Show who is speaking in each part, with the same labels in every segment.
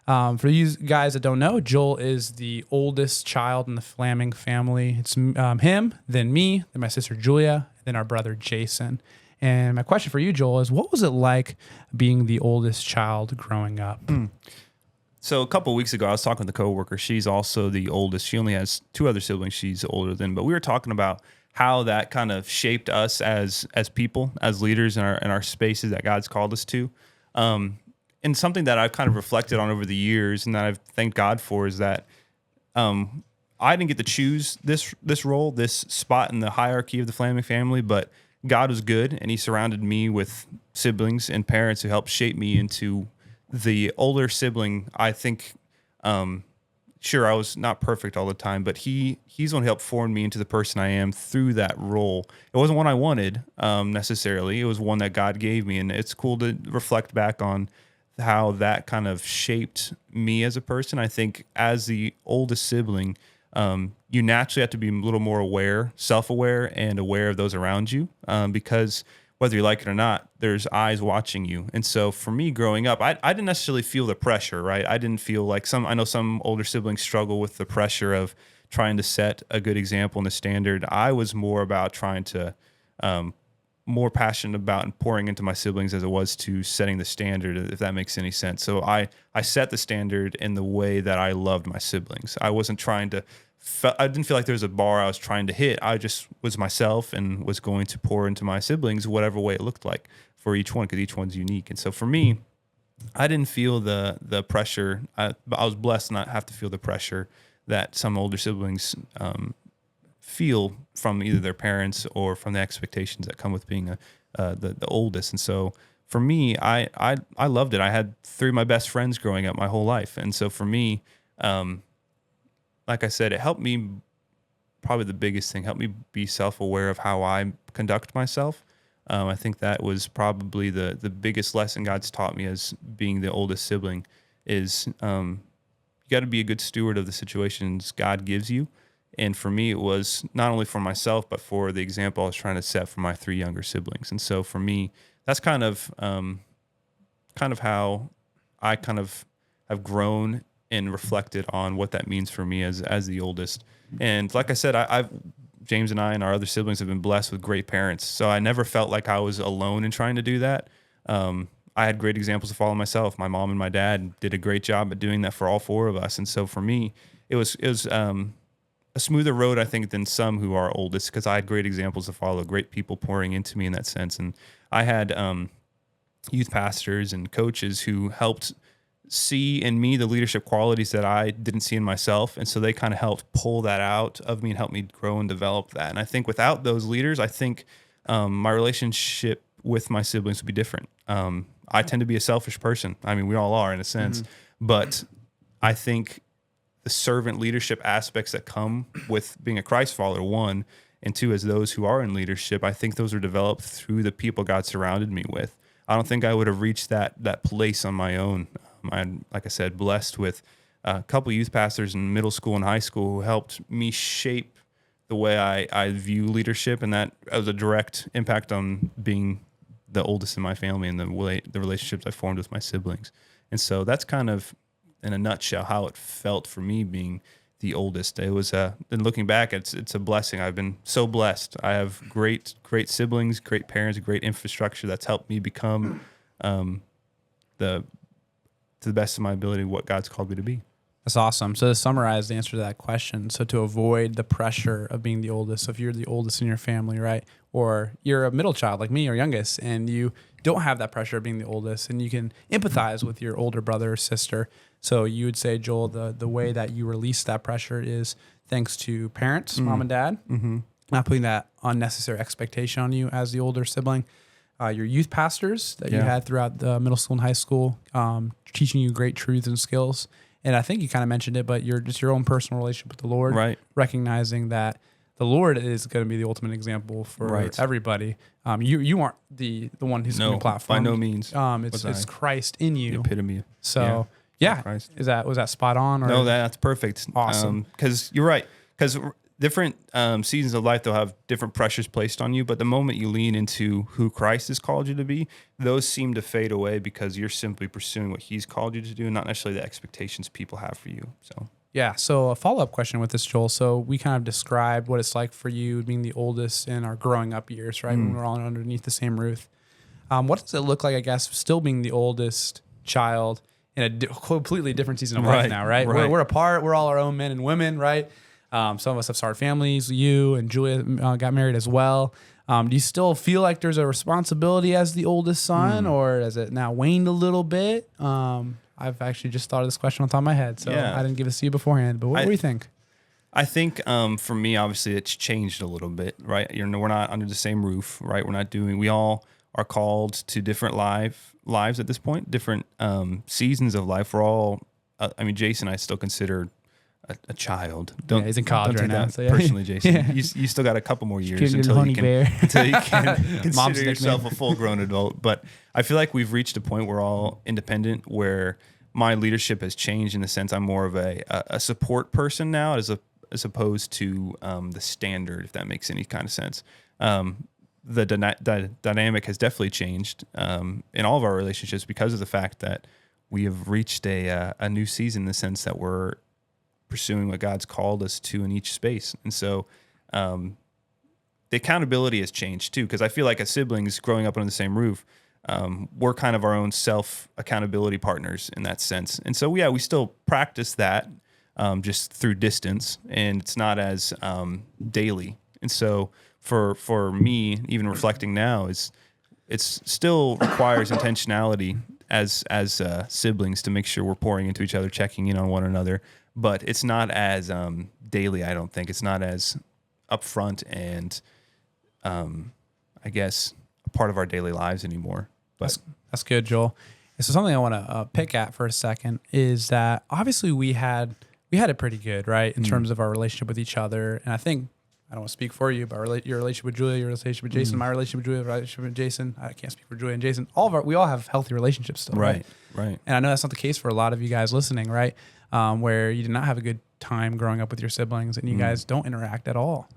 Speaker 1: For you guys that don't know, Joel is the oldest child in the Flaming family. It's him, then me, then my sister Julia, then our brother Jason. And my question for you, Joel, is what was it like being the oldest child growing up?
Speaker 2: So a couple of weeks ago, I was talking with a coworker. She's also the oldest. She only has two other siblings she's older than. But we were talking about how that kind of shaped us as people, as leaders in our spaces that God's called us to. And something that I've kind of reflected on over the years and that I've thanked God for is that I didn't get to choose this role, this spot in the hierarchy of the Flaming family, but God was good, and he surrounded me with siblings and parents who helped shape me into the older sibling. I think, sure, I was not perfect all the time, but he's the one who helped form me into the person I am through that role. It wasn't one I wanted necessarily. It was one that God gave me, and it's cool to reflect back on how that kind of shaped me as a person. I think as the oldest sibling, you naturally have to be a little more aware, self-aware, and aware of those around you, because whether you like it or not, there's eyes watching you. And so for me growing up, I didn't necessarily feel the pressure, right? I didn't feel like I know some older siblings struggle with the pressure of trying to set a good example and a standard. I was more about trying to, more passionate about and pouring into my siblings as it was to setting the standard, if that makes any sense. So I set the standard in the way that I loved my siblings. I wasn't trying to, I didn't feel like there was a bar I was trying to hit. I just was myself and was going to pour into my siblings whatever way it looked like for each one, because each one's unique. And so for me, I didn't feel the pressure. I was blessed not have to feel the pressure that some older siblings feel from either their parents or from the expectations that come with being the oldest. And so for me, I loved it. I had three of my best friends growing up my whole life. And so for me, like I said, it helped me, probably the biggest thing, helped me be self-aware of how I conduct myself. I think that was probably the biggest lesson God's taught me as being the oldest sibling is you got to be a good steward of the situations God gives you. And for me, it was not only for myself, but for the example I was trying to set for my three younger siblings. And so for me, that's kind of how I kind of have grown and reflected on what that means for me as the oldest. And like I said, James and I and our other siblings have been blessed with great parents. So I never felt like I was alone in trying to do that. I had great examples to follow myself. My mom and my dad did a great job at doing that for all four of us. And so for me, it was a smoother road, I think, than some who are oldest, because I had great examples to follow, great people pouring into me in that sense. And I had youth pastors and coaches who helped see in me the leadership qualities that I didn't see in myself. And so they kind of helped pull that out of me and help me grow and develop that. And I think without those leaders, I think my relationship with my siblings would be different. I tend to be a selfish person. I mean, we all are in a sense, but I think the servant leadership aspects that come with being a Christ follower, one, and two, as those who are in leadership, I think those are developed through the people God surrounded me with. I don't think I would have reached that place on my own. I'm, like I said, blessed with a couple youth pastors in middle school and high school who helped me shape the way I view leadership, and that has a direct impact on being the oldest in my family and the relationships I formed with my siblings. And so that's kind of, in a nutshell, how it felt for me being the oldest. It was and looking back, it's a blessing. I've been so blessed. I have great siblings, great parents, great infrastructure that's helped me become to the best of my ability what God's called me to be.
Speaker 1: That's awesome. So to summarize the answer to that question, so to avoid the pressure of being the oldest, so if you're the oldest in your family, right, or you're a middle child like me or youngest, and you don't have that pressure of being the oldest, and you can empathize with your older brother or sister. So you would say, Joel, the way that you release that pressure is thanks to parents, mom and dad, not putting that unnecessary expectation on you as the older sibling. Your youth pastors that you had throughout the middle school and high school, teaching you great truths and skills. And I think you kind of mentioned it, but you're just your own personal relationship with the Lord,
Speaker 2: right?
Speaker 1: Recognizing that the Lord is going to be the ultimate example for everybody. You aren't the one who's going to be platformed.
Speaker 2: By no means.
Speaker 1: It's Christ in you.
Speaker 2: The epitome.
Speaker 1: So was that spot on? Or?
Speaker 2: No, that's perfect.
Speaker 1: Awesome.
Speaker 2: Because you're right. Because different seasons of life, they'll have different pressures placed on you. But the moment you lean into who Christ has called you to be, those seem to fade away because you're simply pursuing what he's called you to do, and not necessarily the expectations people have for you. So
Speaker 1: Yeah. So a follow-up question with this, Joel. So we kind of described what it's like for you being the oldest in our growing up years, right? When we're all underneath the same roof. What does it look like, I guess, still being the oldest child in a completely different season of life
Speaker 2: Right,
Speaker 1: now, right?
Speaker 2: right.
Speaker 1: We're apart. We're all our own men and women, right? Some of us have started families. You and Julia got married as well. Do you still feel like there's a responsibility as the oldest son, or has it now waned a little bit? I've actually just thought of this question on top of my head, so
Speaker 2: Yeah.
Speaker 1: I didn't give this to you beforehand. But what do you think?
Speaker 2: I think for me, obviously, it's changed a little bit, right? We're not under the same roof, right? We all are called to different lives at this point, different seasons of life. We're all, Jason, I still consider a child.
Speaker 1: Yeah, he's in college
Speaker 2: don't
Speaker 1: right
Speaker 2: take
Speaker 1: now,
Speaker 2: that
Speaker 1: so yeah.
Speaker 2: personally, Jason.
Speaker 1: Yeah.
Speaker 2: You still got a couple more years
Speaker 1: Give your
Speaker 2: until
Speaker 1: honey
Speaker 2: you can
Speaker 1: bear.
Speaker 2: until you can
Speaker 1: Mom's
Speaker 2: consider yourself
Speaker 1: nickname.
Speaker 2: a full-grown adult. But I feel like we've reached a point where we're all independent, where my leadership has changed in the sense I'm more of a support person now, as opposed to the standard, if that makes any kind of sense. The dynamic has definitely changed in all of our relationships because of the fact that we have reached a new season in the sense that we're pursuing what God's called us to in each space. And so the accountability has changed too, because I feel like as siblings growing up under the same roof, we're kind of our own self-accountability partners in that sense. And so, we still practice that just through distance, and it's not as daily. And so for me, even reflecting now, it's still requires intentionality as siblings to make sure we're pouring into each other, checking in on one another. But it's not as daily, I don't think. It's not as upfront and, I guess, a part of our daily lives anymore. But
Speaker 1: That's good, Joel. And so something I want to pick at for a second is that obviously we had it pretty good, right, in terms of our relationship with each other. And I think, I don't want to speak for you, but your relationship with Julia, your relationship with Jason, my relationship with Julia, relationship with Jason. I can't speak for Julia and Jason. We all have healthy relationships still, right?
Speaker 2: Right.
Speaker 1: And I know that's not the case for a lot of you guys listening, right? Where you did not have a good time growing up with your siblings, and you guys don't interact at all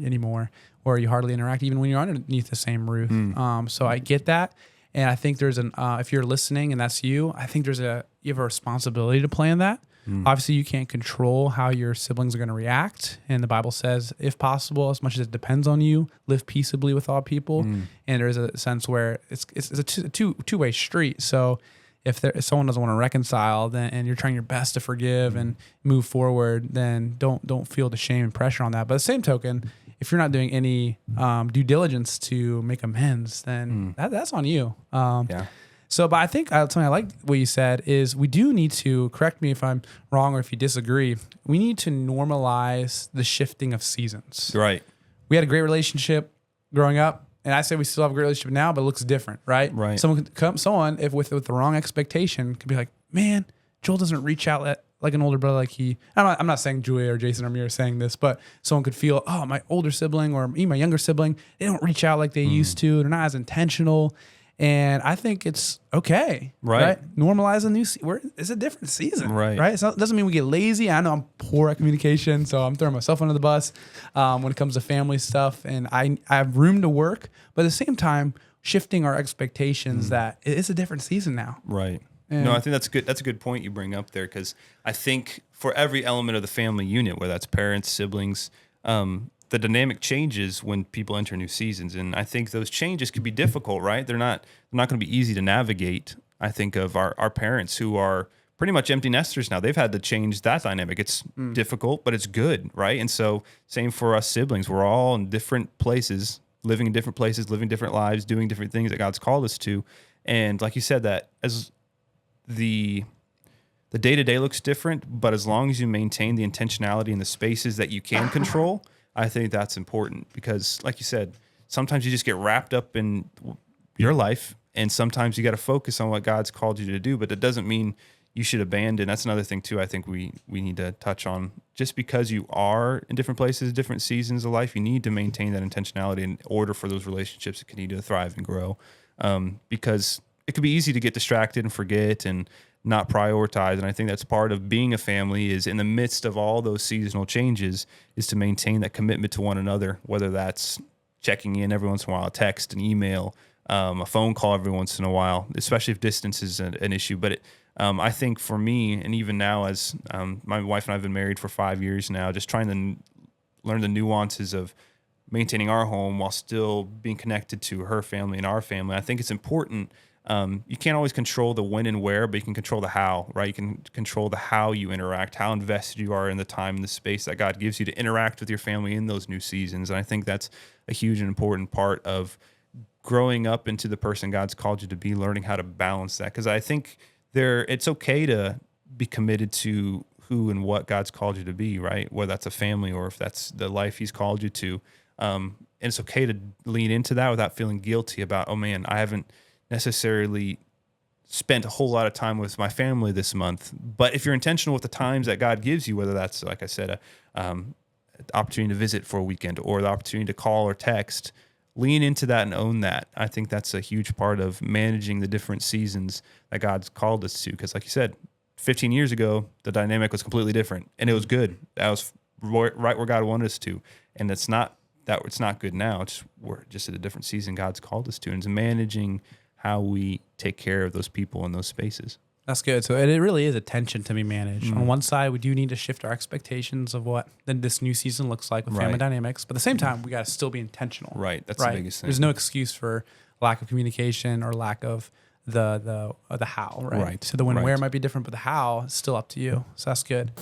Speaker 1: anymore, or you hardly interact even when you're underneath the same roof. So I get that, and I think there's if you're listening and that's you, I think you have a responsibility to plan that. Obviously, you can't control how your siblings are going to react, and the Bible says, if possible, as much as it depends on you, live peaceably with all people. And there's a sense where it's a two-way street. So if someone doesn't want to reconcile, then and you're trying your best to forgive and move forward, then don't feel the shame and pressure on that. But the same token, if you're not doing any due diligence to make amends, then that's on you.
Speaker 2: Yeah.
Speaker 1: So, but I think something I like what you said is we do need to, correct me if I'm wrong or if you disagree, we need to normalize the shifting of seasons.
Speaker 2: Right.
Speaker 1: We had a great relationship growing up, and I say we still have a great relationship now, but it looks different, right?
Speaker 2: Right.
Speaker 1: Someone if with the wrong expectation could be like, man, Joel doesn't reach out like an older brother like he. I'm not saying Julia or Jason or me are saying this, but someone could feel, oh, my older sibling or me, my younger sibling, they don't reach out like they used to. They're not as intentional. And I think it's okay,
Speaker 2: Right.
Speaker 1: Normalize a new it's a different season,
Speaker 2: Right.
Speaker 1: Right. So it doesn't mean we get lazy. I know I'm poor at communication, so I'm throwing myself under the bus when it comes to family stuff. And I have room to work, but at the same time, shifting our expectations that it's a different season now.
Speaker 2: Right.
Speaker 1: And-
Speaker 2: No, I think that's good. That's a good point you bring up there, because I think for every element of the family unit, whether that's parents, siblings, the dynamic changes when people enter new seasons, and I think those changes could be difficult. Right? They're not going to be easy to navigate. I think of our parents who are pretty much empty nesters now. They've had to change that dynamic. It's difficult, but it's good, right? And so same for us siblings. We're all in different places, living in different places, living different lives, doing different things that God's called us to. And like you said, that as the day-to-day looks different, but as long as you maintain the intentionality in the spaces that you can control, I think that's important, because like you said, sometimes you just get wrapped up in your life, and sometimes you got to focus on what God's called you to do, but that doesn't mean you should abandon. That's another thing too, I think we need to touch on. Just because you are in different places, different seasons of life, you need to maintain that intentionality in order for those relationships to continue to thrive and grow. Because it could be easy to get distracted and forget, and not prioritize. And I think that's part of being a family, is in the midst of all those seasonal changes, is to maintain that commitment to one another, whether that's checking in every once in a while, a text, an email, a phone call every once in a while, especially if distance is an issue. But I think for me, and even now, as my wife and I have been married for 5 years now, just trying to learn the nuances of maintaining our home while still being connected to her family and our family. I think it's important. You can't always control the when and where, but you can control the how, right? You can control the how you interact, how invested you are in the time and the space that God gives you to interact with your family in those new seasons. And I think that's a huge and important part of growing up into the person God's called you to be, learning how to balance that. Because I think it's okay to be committed to who and what God's called you to be, right? Whether that's a family or if that's the life He's called you to. And it's okay to lean into that without feeling guilty about, oh man, I haven't necessarily spent a whole lot of time with my family this month. But if you're intentional with the times that God gives you, whether that's, like I said, opportunity to visit for a weekend or the opportunity to call or text, lean into that and own that. I think that's a huge part of managing the different seasons that God's called us to. Because like you said, 15 years ago, the dynamic was completely different and it was good. That was right where God wanted us to. And it's not good now. We're just at a different season God's called us to. And it's managing how we take care of those people in those spaces.
Speaker 1: That's good. So it really is a tension to be managed. On one side, we do need to shift our expectations of what then this new season looks like with family dynamics. But at the same time, we got to still be intentional.
Speaker 2: Right. That's the biggest thing.
Speaker 1: There's no excuse for lack of communication or lack of the how. Right. So the when and where might be different, but the how is still up to you. So that's good.